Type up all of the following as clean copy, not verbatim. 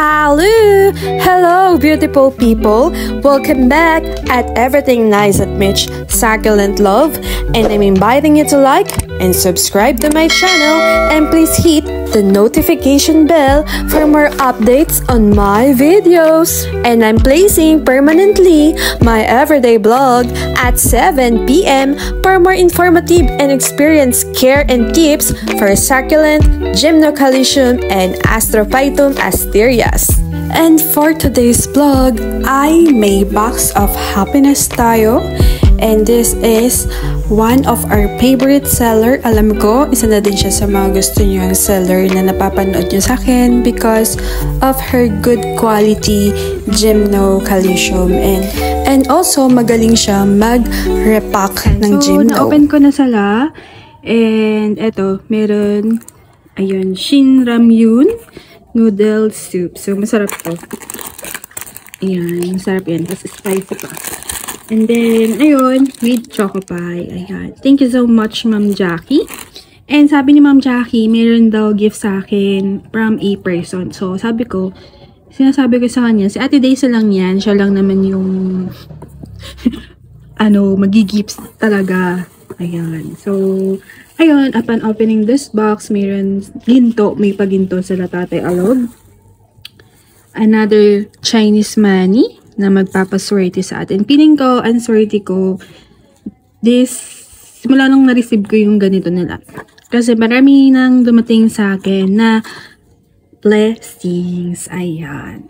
Hello! Hello, beautiful people! Welcome back at Everything Nice at Mitch Succulent Love, and I'm inviting you to like and subscribe to my channel, and please hit the notification bell for more updates on my videos. And I'm placing permanently my everyday vlog at 7 p.m. for more informative and experienced care and tips for succulent, gymnocalycium, and astrophytum asterias. And for today's vlog, ay may box of happiness tayo. And this is one of our favorite seller. Alam ko, isa na din siya sa mga gusto niyo yung seller na napapanood niyo sa akin because of her good quality gymnocalycium. And also, magaling siya mag-repack ng gymno. So, na-open ko na sala. And eto, meron, ayun, Shin Ramyun noodle soup. So, masarap to. Ayan, masarap yan. Tapos spicy pa. And then, ayun, with choco pie. Ayan. Thank you so much, Ma'am Jackie. And sabi ni Ma'am Jackie, meron daw gift sa akin from a person. So, sinasabi ko sa kanya, si Ate Daisy lang yan. Siya lang naman yung, magi-gifts talaga. Ayan. So, ayun, upon opening this box, meron ginto. May paginto sa Tatay Alog. Another Chinese money na magpapaswerte sa atin. Piling ko, ang swerte ko, simula nung na-receive ko yung ganito nila. Kasi marami nang dumating sa akin na blessings. Ayan.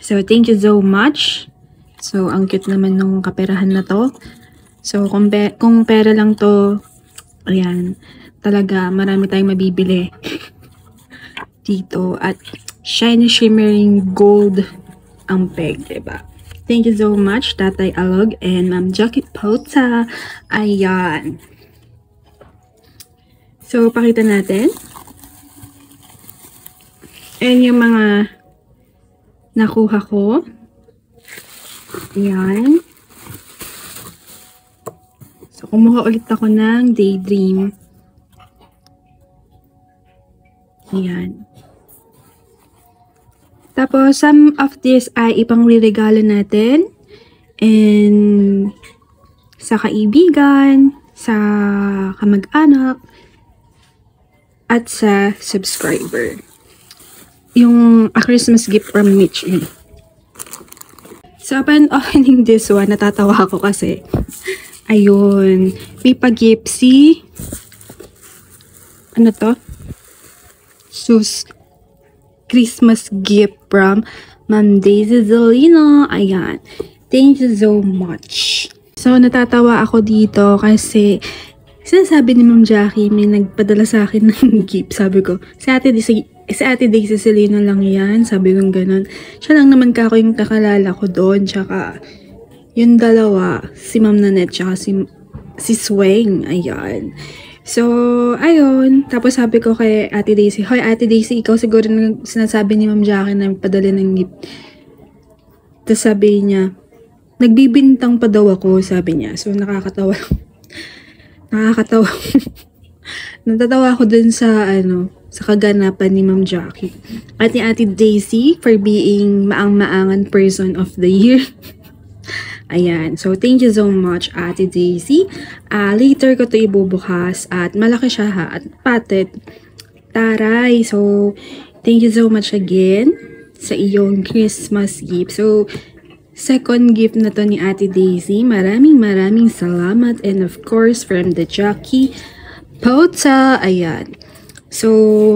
So, thank you so much. So, ang cute naman nung kaperahan na to. So, kung pera lang to, ayan, talaga marami tayong mabibili dito. At shiny shimmering gold ang peg, diba? Thank you so much, Tatay Alog and Ma'am Jackie Pota. Ayan. So, pakita natin. Ayan yung mga nakuha ko. Ayan. So, kumuha ulit ako ng Daydream. Ayan. Tapos, some of this ay ipangre-regalo natin. And sa kaibigan, sa kamag-anak, at sa subscriber. Yung a Christmas gift from Mitch. So, upon opening this one, natatawa ako kasi, ayun, may pag-gift si, ano to? Sus, Christmas gift from Ma'am Daisy Zolino. Ayan. Thank you so much. So, natatawa ako dito kasi sinasabi ni Ma'am Jackie, may nagpadala sa akin ng gift. Sabi ko, si Ate Daisy Zolino lang yan. Sabi ko ganun. Siya lang naman kako yung kakalala ko doon. Tsaka, yung dalawa, si Ma'am Nanette, tsaka si Sweng. Ayan. So, ayun. Tapos sabi ko kay Ate Daisy, hoy Ate Daisy, ikaw siguro nang sinasabi ni Ma'am Jackie na padala ng gift. Tapos sabi niya, nagbibintang pa daw ako, sabi niya. So, nakakatawa. Nakakatawa. Natatawa ako dun sa, sa kaganapan ni Ma'am Jackie. At ni Ate Daisy for being maang-maangan person of the year. Ayan. So, thank you so much, Ate Daisy. Later ko to ibubukas at malaki siya ha. At patet. Taray. So, thank you so much again sa iyong Christmas gift. So, second gift na to ni Ate Daisy. Maraming salamat. And of course, from the Jackie Pota. Ayan. So,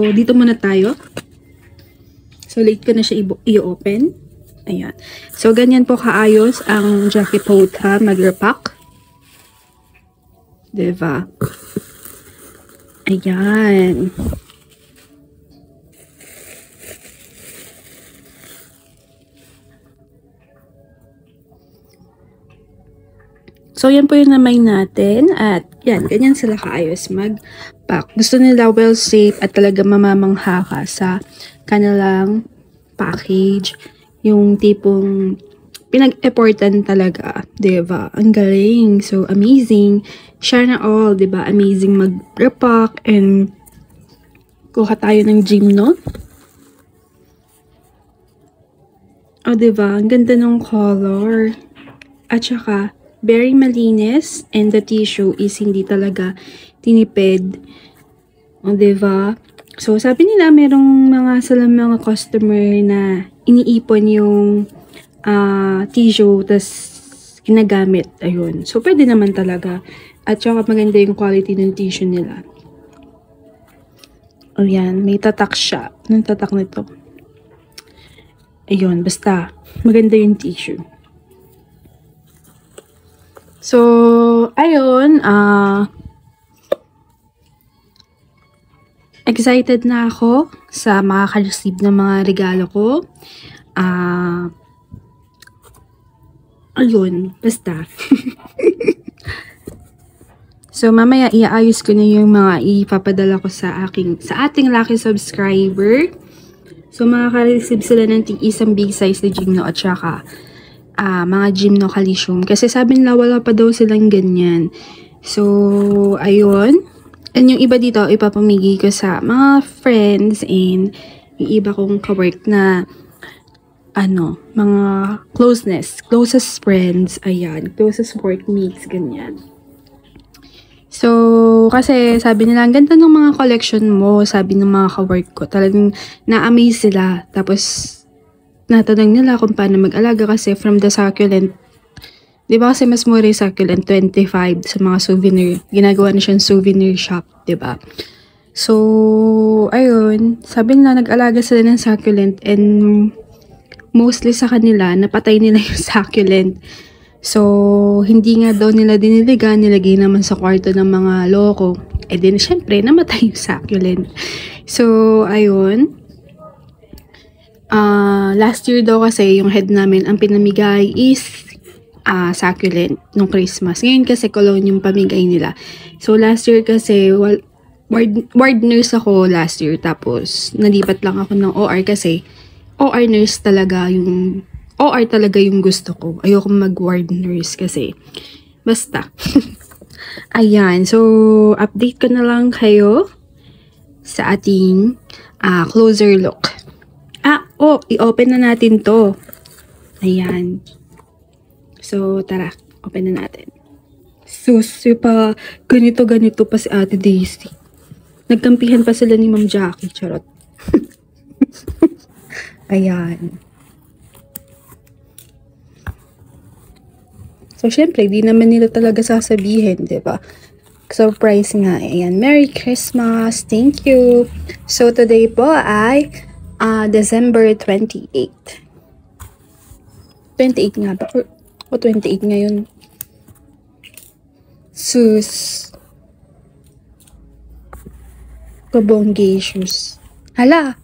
dito muna tayo. So, late ko na siya i-open. Ayan. So, ganyan po kaayos ang Jackie Pota mag-repack. Diba? Ayan. So, yan po yung namay natin. At, yan. Ganyan sila kaayos mag-pack. Gusto nila well safe at talaga mamamangha ka sa kanilang package. Yung tipong pinag-effortan talaga, diba? Ang galing. So, amazing. Share na all, diba? Amazing mag-repack and kuha tayo ng gymno. O, diba? Ang ganda ng color. At saka, very malinis. And the tissue is hindi talaga tinipid. O, diba? So, sabi nila, merong mga customer na iniipon yung tissue, tas ginagamit. Ayun. So, pwede naman talaga. At saka, maganda yung quality ng tissue nila. O, yan. May tatak siya. Anong tatak nito? Ayun, basta maganda yung tissue. So, ayun, excited na ako sa makaka-receive ng mga regalo ko. Ayun, basta. So, mamaya iaayos ko na yung mga ipapadala ko sa ating lucky subscriber. So, makaka-receive sila ng isang big size na Gymno at saka mga Gymno Calcium. Kasi sabi nila wala pa daw silang ganyan. So, ayun. And yung iba dito, ipapamigay ko sa mga friends and yung iba kong kawork na mga closest friends. Ayan, closest workmates, ganyan. So, kasi sabi nila, ang ganda ng mga collection mo, sabi ng mga kawork ko. Talagang na-amaze sila. Tapos, natanong nila kung paano mag-alaga kasi from the succulent. Diba kasi mas mura yung succulent, 25 sa mga souvenir. Ginagawa na siyang souvenir shop, diba? So, ayun. Sabi nila, nag-alaga sila ng succulent and mostly sa kanila, napatay nila yung succulent. So, hindi nga daw nila diniligan, nilagay naman sa kwarto ng mga loko. Eh din, syempre, namatay yung succulent. So, ayun. Last year daw kasi, yung head namin, ang pinamigay is succulent nung Christmas. Ngayon kasi, cologne yung pamigay nila. So, last year kasi, ward nurse ako last year. Tapos, nalipat lang ako ng OR kasi, OR nurse talaga yung OR talaga yung gusto ko. Ayoko mag-ward nurse kasi basta. Ayan. So, update ko na lang kayo sa ating closer look. I-open na natin to. Ayan. So, tara. Open na natin. Susi pa. Ganito pa si Ate Daisy. Nagkampihan pa sila ni Ma'am Jackie. Charot. Ayan. So, syempre, di naman nila talaga sasabihin, di ba? Surprise nga. Ayan. Merry Christmas. Thank you. So, today po ay December 28. 28 nga ba? O 28 ngayon. Sus. Kabonggacious. Hala!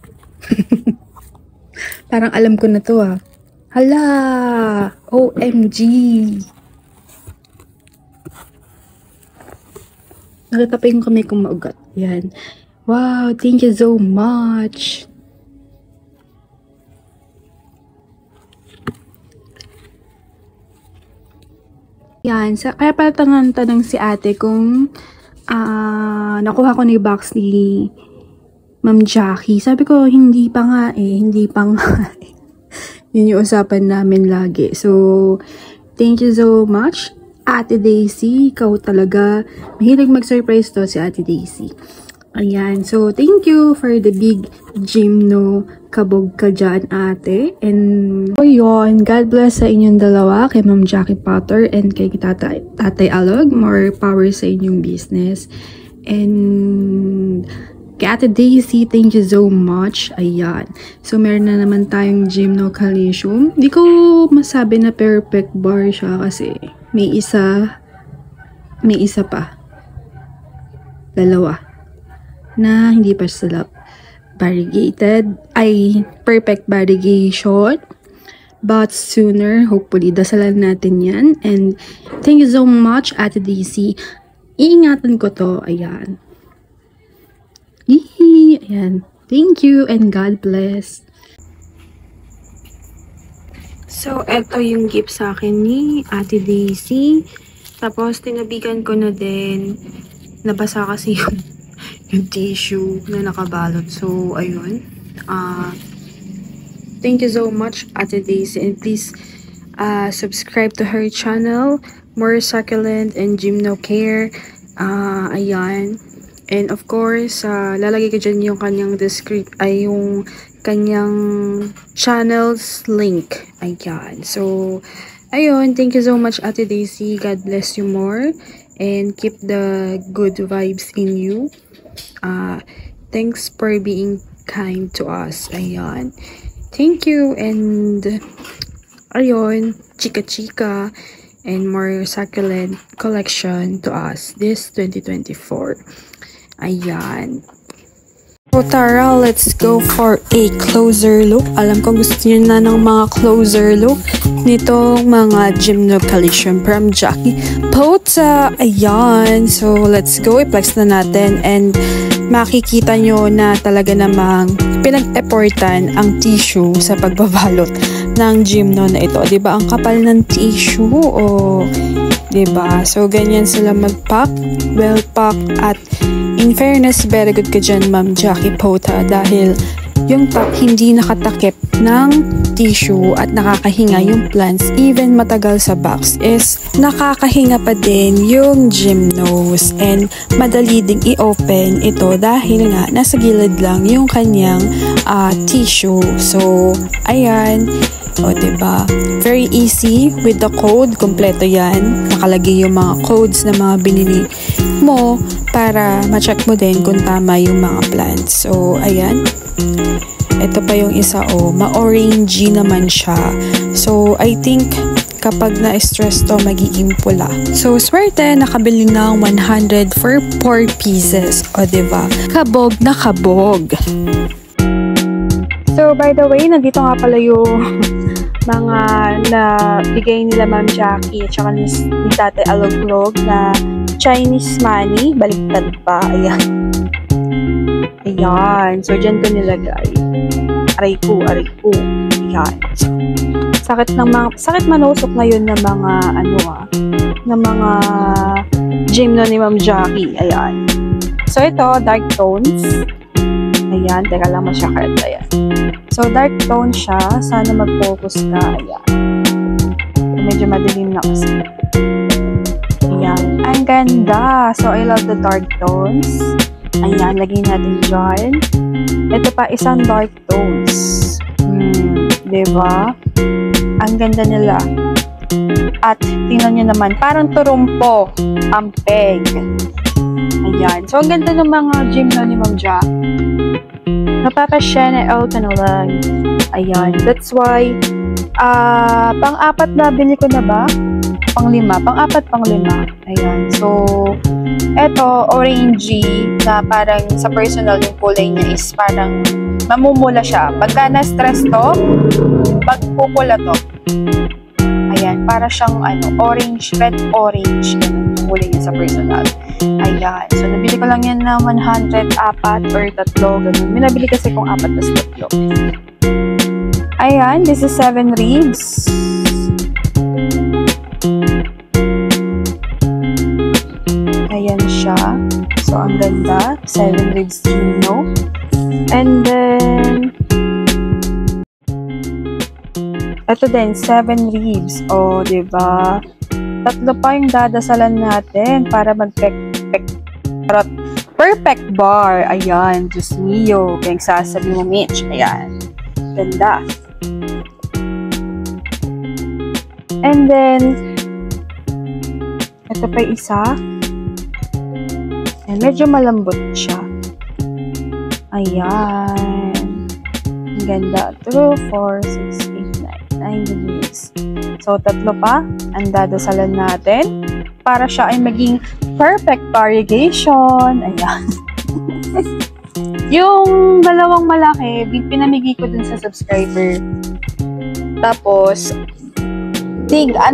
Parang alam ko na to Hala! OMG! Nakita pa yung kamay kong maugat. Yan. Wow! Thank you so much! Yan. Kaya pala tanong si ate kung nakuha ko na yung box ni Ma'am Jackie. Sabi ko, hindi pa nga Hindi pa nga Yun yung usapan namin lagi. So, thank you so much. Ate Daisy, ikaw talaga. Mahilig mag-surprise to si Ate Daisy. Ayan. So, thank you for the big Gymno. Kabog ka dyan, ate. And, so yun. God bless sa inyong dalawa. Kay Ma'am Jackie Potter and kay Tatay Alog. More power sa inyong business. And, kay Ate Daisy, thank you so much. Ayan. So, meron na naman tayong Gymno Calcium. Di ko masabi na perfect bar siya kasi may isa pa. Dalawa. Na hindi pa sila variegated. Ay, perfect variegation. But sooner, hopefully, dasalan natin yan. And thank you so much, Ate Daisy. Iingatan ko to. Ayan. Yee! Ayan. Thank you and God bless. So, eto yung gift sa akin ni Ate Daisy. Tapos, tinabigan ko na din. Nabasa kasi yung tissue na nakabalot. So, ayun. Thank you so much, Ate Daisy. And please subscribe to her channel, More Succulent and Gymno Care. Ayan. And of course, lalagay ko dyan yung kanyang yung kanyang channel's link. Ayan. So, ayun. Thank you so much, Ate Daisy. God bless you more. And keep the good vibes in you. Thanks for being kind to us. Ayan. Thank you. And ayun, chika-chika and More Succulent collection to us this 2024. Ayan. So tara, let's go for a closer look. Alam ko gusto niyo na ng mga closer look nitong mga Gymno Calcium from Jackie Pota. Ayan. So let's go. I-flex na natin and makikita nyo na talaga namang pinag-effortan ang tissue sa pagbabalot ng Gymno na ito. Diba? Ang kapal ng tissue. O, diba? So, ganyan sila mag-pack. Well-pack. At in fairness, very good ka dyan, Ma'am Jackie Pota. Dahil yung pack hindi nakatakip ng tissue at nakakahinga yung plants. Even matagal sa box is nakakahinga pa din yung Gymnos. And madali ding i-open ito dahil nga nasa gilid lang yung kanyang tissue. So, ayan. O, diba? Very easy with the code. Kompleto yan. Nakalagay yung mga codes na mga binili mo para ma-check mo din kung tama yung mga plants. So, ayan. Ito pa yung isa, ma-orangey naman siya. So, I think kapag na-stress to, magiging pula. So, swerte, nakabili ng 100 for 4 pieces. O, diba? Kabog na kabog. So, by the way, nandito nga pala yung mga nabigay nila Ma'am Jackie at saka ni Tate Aloglog na Chinese money. Baliktad pa. Ayan. Ayan. So, dyan ko nilagay. Aray ko. Ayan. So, sakit manusok ngayon ng mga ng mga Gymno ni Ma'am Jackie. Ayan. So, ito, dark tones. Ayan, teka lang, masyakit. Ayan. So, dark tone siya. Sana mag-focus ka. Ayan. Medyo madilim na kasi. Ayan. Ang ganda. So, I love the dark tones. Ayan, lagyan natin dyan. Ito pa, isang dark tones. Diba? Ang ganda nila. At, tingnan nyo naman, parang turumpo ang peg. Ayan. So, ang ganda ng mga Gymno ni Ma'am Jack. Napapasya na ka na lang. Ayan. That's why, pang-apat na bili ko na ba? Pang-5. Pang-apat, pang-5. Ayan. So, eto, orangey, na parang sa personal yung kulay niya is parang mamumula siya. Pagka na-stress to, magpupula to. Ayan. Para siyang, orange, red orange. Ganun yung kulay niya sa personal. Ayan. So, nabili ko lang yan na 100, 4 or 3. Ganun. May nabili kasi kung 4 tas 3. Ayan. This is 7 ribs. Ayan siya. So, ang ganda. 7 ribs Gymno. And then, ito din, 7 ribs. O, diba? 3 pa yung dadasalan natin para perfect bar. Ayan. Diyos mio. Kaya sasabi mo, Mitch. Ayan. Ganda. And then, ito pa isa. Ayan. Medyo malambot siya. Ayan. Ang ganda. 2, 4, 6, 8, 9 degrees. So, 3 pa ang dadasalan natin para siya ay maging perfect variegation. Ayan. Yung dalawang malaki, pinamigay ko dun sa subscriber. Tapos,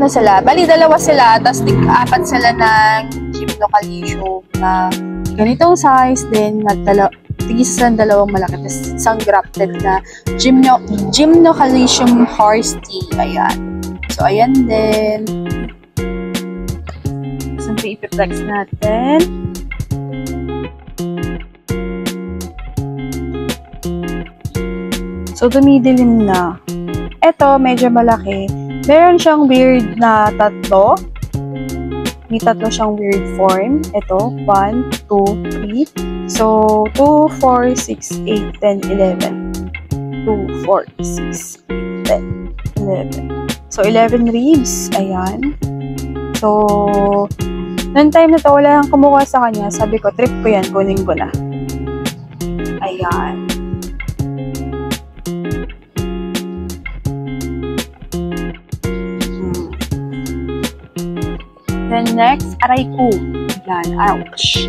sila? Bali, 2 sila, tapos 4 sila ng Gymno Calcium na ganitong size, then tigisa ng 2 malaki, tapos isang grafted na Gymno Calcium horse tea. Ayan. So, ayan din. Saan i-flex natin? So, dumidilim na. Ito, medyo malaki. Meron siyang weird na tatlo. May tatlo siyang weird form. Ito, 1, 2, 3. So, 2, 4, 6, 8, 10, 11. 2, 4, 6, 8, 10, 11. So, 11 ribs. Ayan. So, noong time na to, wala kang kumuha sa kanya. Sabi ko, trip ko yan. Kunin ko na. Ayan. Then next, aray ko. Ayan. Ouch.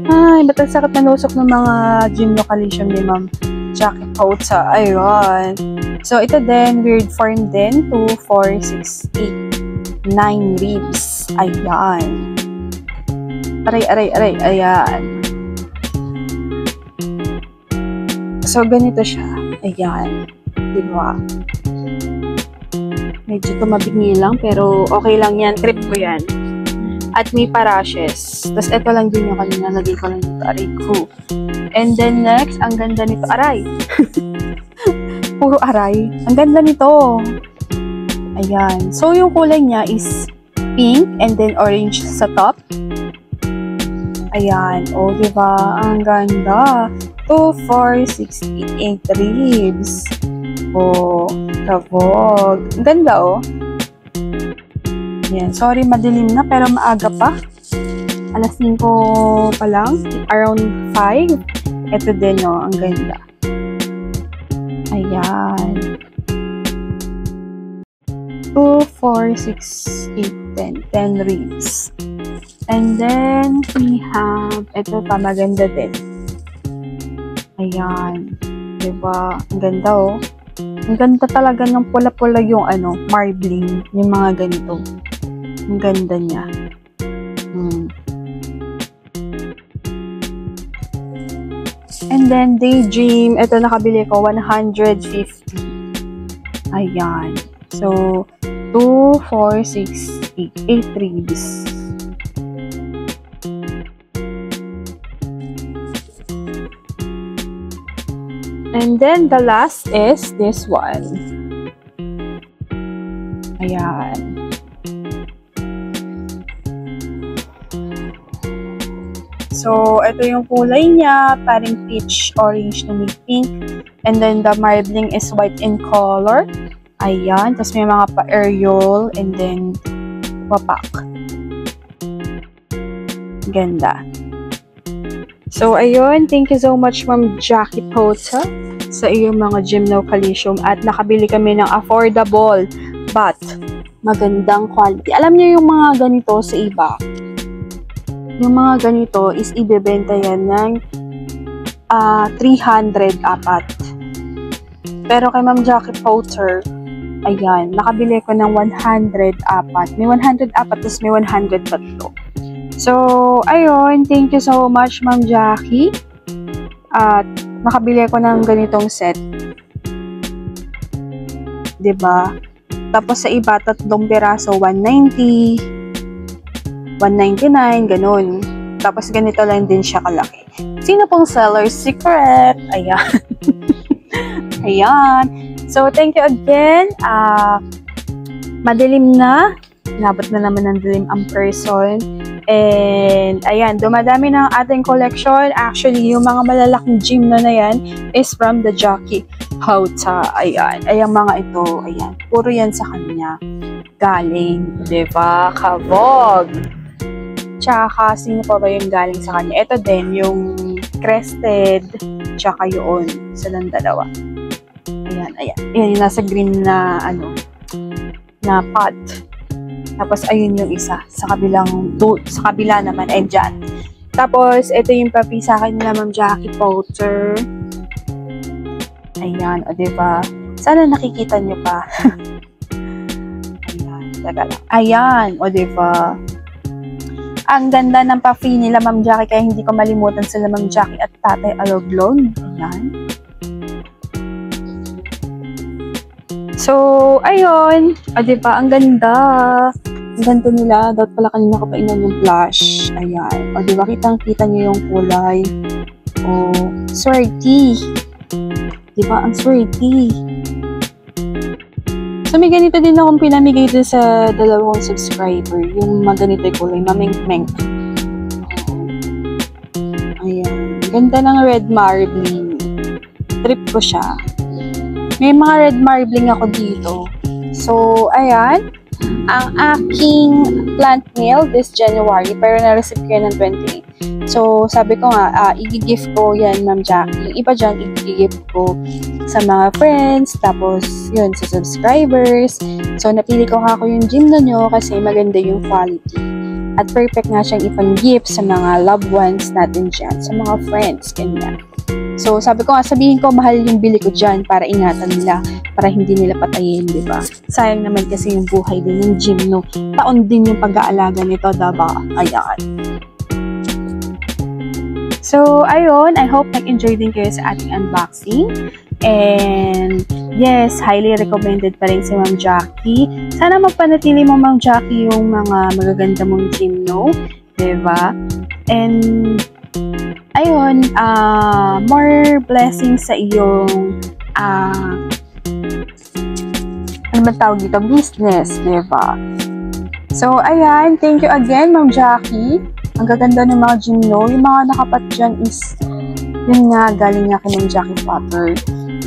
Ay, ba't ang sakit na nusok ng mga gym localization ni Ma'am Jackie Pauta. Ayun. So, ito din, weird form din. 2, 4, 6, 8, 9 ribs. Ayan. Aray. Ayan. So, ganito siya. Ayan. Diba? Medyo tumabingi lang, pero okay lang yan. Trip ko yan. At may parashes. Tapos, ito lang din yung kanina. Lagay ko lang dito. Aray ko. And then, next, ang ganda nito. Aray! Puro aray. Ang ganda nito. Ayan. So, yung kulay niya is pink and then orange sa top. Ayan. O, diba? Ang ganda. 2, 4, 6, 8 ribs. O, kabog. Ang ganda, o. Ayan. Sorry, madilim na, pero maaga pa. Alas 5 pa lang. Around 5. Ito din, o. Ang ganda. Ayan. 2, 4, 6, 8, 10. 10 ribs. And then, we have, ito pa, maganda din. Ayan. Diba? Ang ganda, oh. Ang ganda talaga ng pula-pula yung, marbling. Yung mga ganito. Ang ganda niya. And then, Daydream. Ito, nakabili ko. 150. Ayan. So, 2, 4, 6, 8. 8 ribs. And then, the last is this one. Ayan. So, ito yung kulay niya. Parang peach, orange na may pink. And then, the marbling is white in color. Ayan. Tapos, may mga pa-aerial. And then, papak. Ganda. So, ayun. Thank you so much, Ma'am Jackie Pauta, sa iyong mga gym localization. At nakabili kami ng affordable but magandang quality. Alam niyo yung mga ganito sa iba. Yung mga ganito is ibebenta yan ng 300 apat. Pero kay Ma'am Jackie Pauta, ayan, nakabili ko ng 100 apat. May 100 apat, tapos may 100 tatlo. So, ayun, thank you so much, Ma'am Jackie. At nakabili ko ng ganitong set. 'Di ba? Tapos sa iba, 3 piraso, 190, 199, ganun. Tapos ganito lang din siya kalaki. Sino pong seller's secret? Ayan. Ayan. So, thank you again. Madilim na. Nabot na naman ng dilim ang person. And, ayan, dumadami ng ating collection. Actually, yung mga malalaking gym na yan is from the Jackie Pauta. Ayan. Ayan mga ito. Ayan. Puro yan sa kanya. Galing. Diba? Kabog. Tsaka, sino pa ba yung galing sa kanya? Ito din, yung crested. Tsaka yun. Silang dalawa. Ayan. Ayan. Ayan yung nasa green na, na pot. Tapos, ayun yung isa. Sa kabila naman, ay dyan. Tapos, ito yung papi sa akin nila, Ma'am Jackie Pauta. Ayan, o diba? Sana nakikita nyo pa. Ayan, taga lang. Ayan, o diba? Ang ganda ng papi nila, Ma'am Jackie, kaya hindi ko malimutan sila, Ma'am Jackie at Tatay Aloglog. Ayan. So, ayun. O, diba? Ang ganda. Ang ganda nila. Dapat pala kanina ko pa inan yung blush. Ayan. O, diba? Kitang-kita nyo yung kulay. O, swerte. Diba? Ang swerte. So, may ganito din akong pinamigay dun sa dalawang subscriber. Yung mga ganito kulay, mameng-meng. Ayan. Ganda ng red marbling. Trip ko siya. May mga red marbling ako dito. So, ayan. Ang aking plant mail this January, pero na-receive ko yan ng 28. So, sabi ko nga, i-gift ko yan, Ma'am Jackie. Yung iba dyan, i-gift ko sa mga friends, tapos, yun, sa subscribers. So, napili ko ako yung gymno nyo kasi maganda yung quality. At perfect nga siyang ipang-gift sa mga loved ones natin dyan, sa mga friends, ganyan. So, sabi ko nga, sabihin ko, mahal yung bili ko dyan para ingatan nila, para hindi nila patayin, di ba? Sayang naman kasi yung buhay din ng gymno. Taon din yung pag-aalaga nito, diba? Ayan. So, ayun, I hope nag-enjoy din kayo sa ating unboxing. And, yes, highly recommended pa rin si Ma'am Jackie. Sana magpanatili mo, Ma'am Jackie, yung mga magaganda mong gymno, diba? And, ayun, more blessings sa iyong, ano ba tawag dito? Business, diba? So, ayan, thank you again, Ma'am Jackie. Ang gaganda ng mga gymno. Yung mga nakapat dyan is, yun nga, galing nga kay Ma'am Jackie Potter.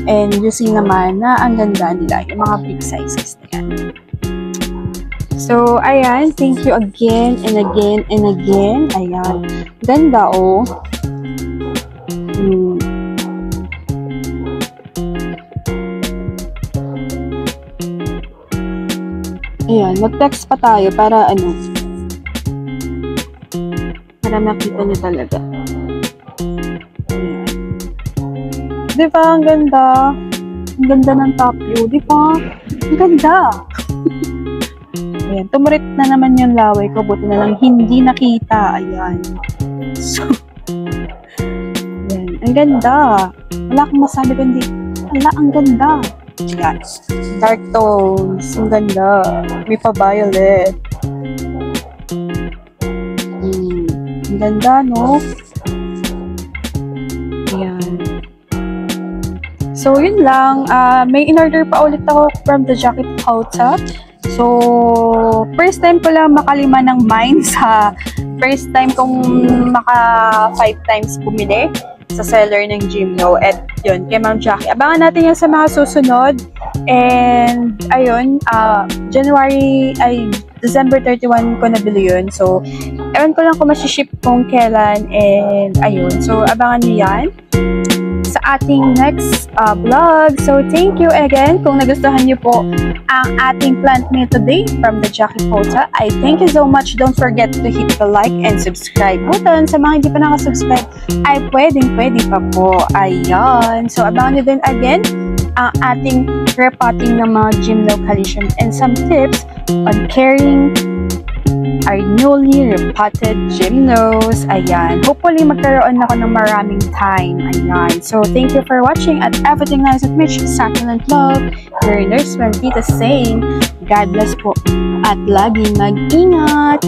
And you see naman na ang ganda nila, yung mga big sizes na yan. So, ayan, thank you again and again and again. Ayan, ganda oh. Ayan, mag-text pa tayo para ano, para makita niyo talaga. Ayan. Diba, ang ganda. Ang ganda ng top view, diba? Ang ganda. Ayan, tumurit na naman yung laway ko, buti na lang hindi nakita. Ayan. So, ayan, ang ganda. Wala akong masabi kundi, wala, ang ganda. Ayan. Dark tones. Ang ganda. May pa-violet. Ang ganda, no? Ayan. So, yun lang. May in-order pa ulit ako from the Jackie Potter. So, first time ko lang makalima ng mine sa first time kong maka 5 times bumili sa seller ng gymno. At yun, kay Ma'am Jackie. Abangan natin yan sa mga susunod. And, ayun, December 31 ko nabili yun. So, ewan ko lang kung masiship kung kailan. And, ayun. So, abangan niyo yan sa ating next vlog. So, thank you again. Kung nagustuhan niyo po ang ating plant mail today from the Jackie Potter, I thank you so much. Don't forget to hit the like and subscribe button. Sa mga hindi pa nakasubscribe, ay pwede pa po. Ayan. So, abangan niyo din again ang ating repotting ng mga gymno calcium and some tips on caring our newly repotted gymnos. Ayan. Hopefully, magkaroon ako ng maraming time. Ayan. So, thank you for watching at everything nice at Mitch. Succulent love. Your nurse, Tita saying, God bless po at laging mag-ingat.